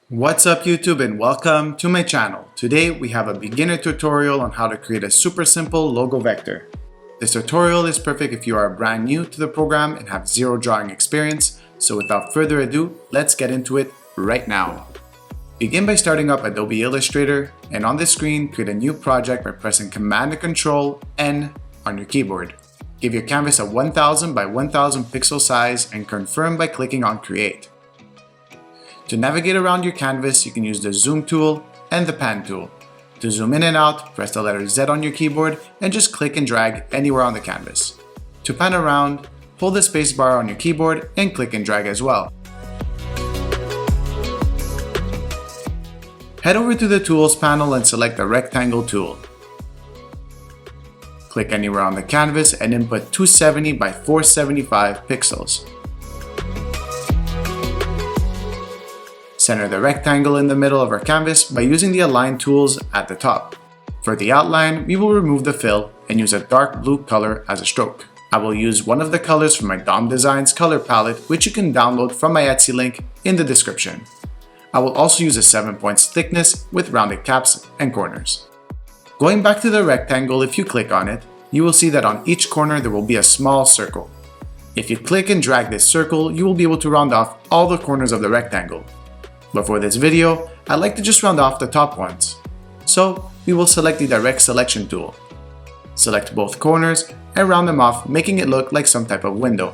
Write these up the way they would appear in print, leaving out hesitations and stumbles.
What's up YouTube and welcome to my channel. Today we have a beginner tutorial on how to create a super simple logo vector. This tutorial is perfect if you are brand new to the program and have zero drawing experience. So without further ado, let's get into it right now. Begin by starting up Adobe Illustrator, and on this screen create a new project by pressing Command and Control N on your keyboard. Give your canvas a 1000 by 1000 pixel size and confirm by clicking on Create. To navigate around your canvas, you can use the Zoom tool and the Pan tool. To zoom in and out, press the letter Z on your keyboard and just click and drag anywhere on the canvas. To pan around, hold the spacebar on your keyboard and click and drag as well. Head over to the Tools panel and select the Rectangle tool. Click anywhere on the canvas and input 270 by 475 pixels. Center the rectangle in the middle of our canvas by using the Align tools at the top. For the outline, we will remove the fill and use a dark blue color as a stroke. I will use one of the colors from my Dom Designs color palette, which you can download from my Etsy link in the description. I will also use a 7 points thickness with rounded caps and corners. Going back to the rectangle, if you click on it, you will see that on each corner there will be a small circle. If you click and drag this circle, you will be able to round off all the corners of the rectangle. But for this video, I like to just round off the top ones. So we will select the Direct Selection tool. Select both corners and round them off, making it look like some type of window.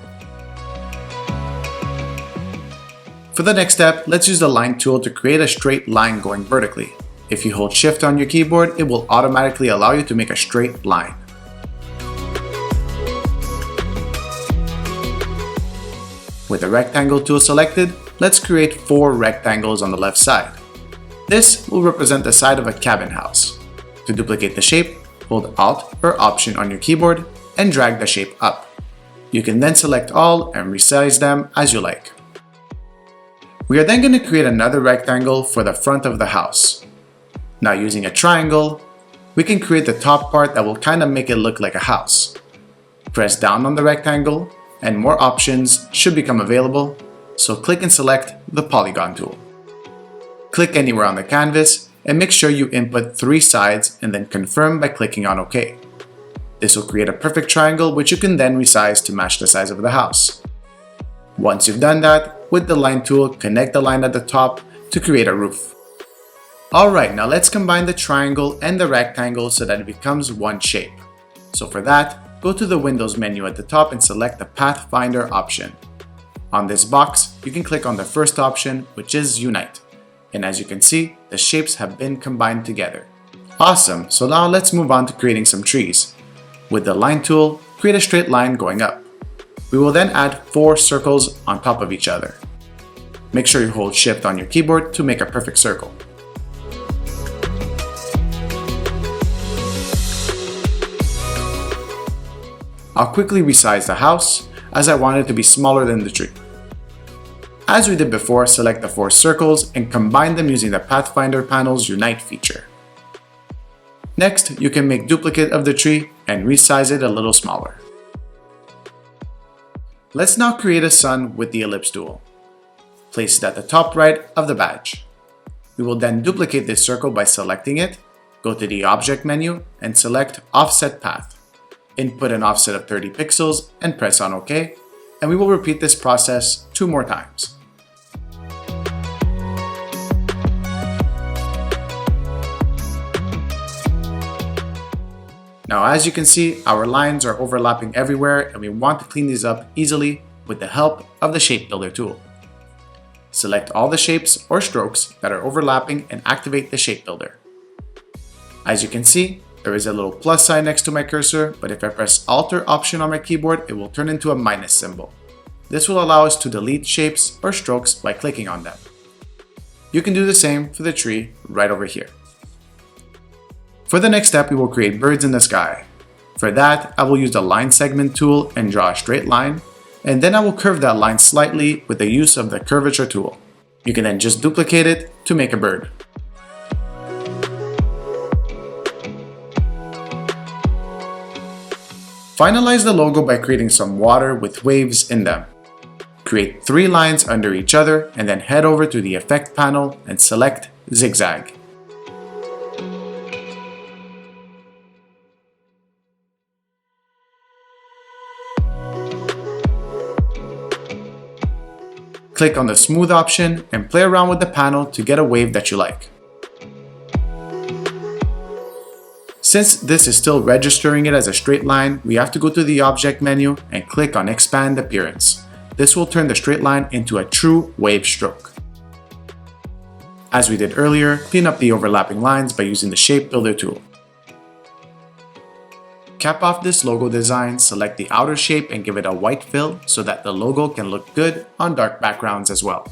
For the next step, let's use the Line tool to create a straight line going vertically. If you hold Shift on your keyboard, it will automatically allow you to make a straight line. With the Rectangle tool selected, let's create 4 rectangles on the left side. This will represent the side of a cabin house. To duplicate the shape, hold Alt or Option on your keyboard and drag the shape up. You can then select all and resize them as you like. We are then going to create another rectangle for the front of the house. Now using a triangle, we can create the top part that will kind of make it look like a house. Press down on the rectangle and more options should become available, so click and select the Polygon tool. Click anywhere on the canvas and make sure you input 3 sides and then confirm by clicking on OK. This will create a perfect triangle which you can then resize to match the size of the house. Once you've done that, with the Line tool, connect the line at the top to create a roof. Alright, now let's combine the triangle and the rectangle so that it becomes one shape. So for that, go to the Windows menu at the top and select the Pathfinder option. On this box, you can click on the first option, which is Unite. And as you can see, the shapes have been combined together. Awesome, so now let's move on to creating some trees. With the Line tool, create a straight line going up. We will then add 4 circles on top of each other. Make sure you hold Shift on your keyboard to make a perfect circle. I'll quickly resize the house as I want it to be smaller than the tree. As we did before, select the 4 circles and combine them using the Pathfinder panel's Unite feature. Next, you can make duplicate of the tree and resize it a little smaller. Let's now create a sun with the Ellipse tool. Place it at the top right of the badge. We will then duplicate this circle by selecting it, go to the Object menu and select Offset Path. Input an offset of 30 pixels and press on OK, and we will repeat this process 2 more times. Now as you can see, our lines are overlapping everywhere and we want to clean these up easily with the help of the Shape Builder tool. Select all the shapes or strokes that are overlapping and activate the Shape Builder. As you can see, there is a little plus sign next to my cursor, but if I press Alt or Option on my keyboard, it will turn into a minus symbol. This will allow us to delete shapes or strokes by clicking on them. You can do the same for the tree right over here. For the next step, we will create birds in the sky. For that, I will use the Line Segment tool and draw a straight line, and then I will curve that line slightly with the use of the Curvature tool. You can then just duplicate it to make a bird. Finalize the logo by creating some water with waves in them. Create 3 lines under each other and then head over to the Effect panel and select Zigzag. Click on the Smooth option and play around with the panel to get a wave that you like. Since this is still registering it as a straight line, we have to go to the Object menu and click on Expand Appearance. This will turn the straight line into a true wave stroke. As we did earlier, clean up the overlapping lines by using the Shape Builder tool. Cap off this logo design, select the outer shape and give it a white fill so that the logo can look good on dark backgrounds as well.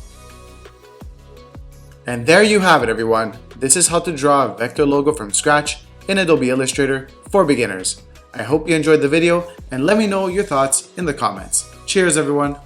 And there you have it, everyone. This is how to draw a vector logo from scratch in Adobe Illustrator for beginners. I hope you enjoyed the video and let me know your thoughts in the comments. Cheers, everyone.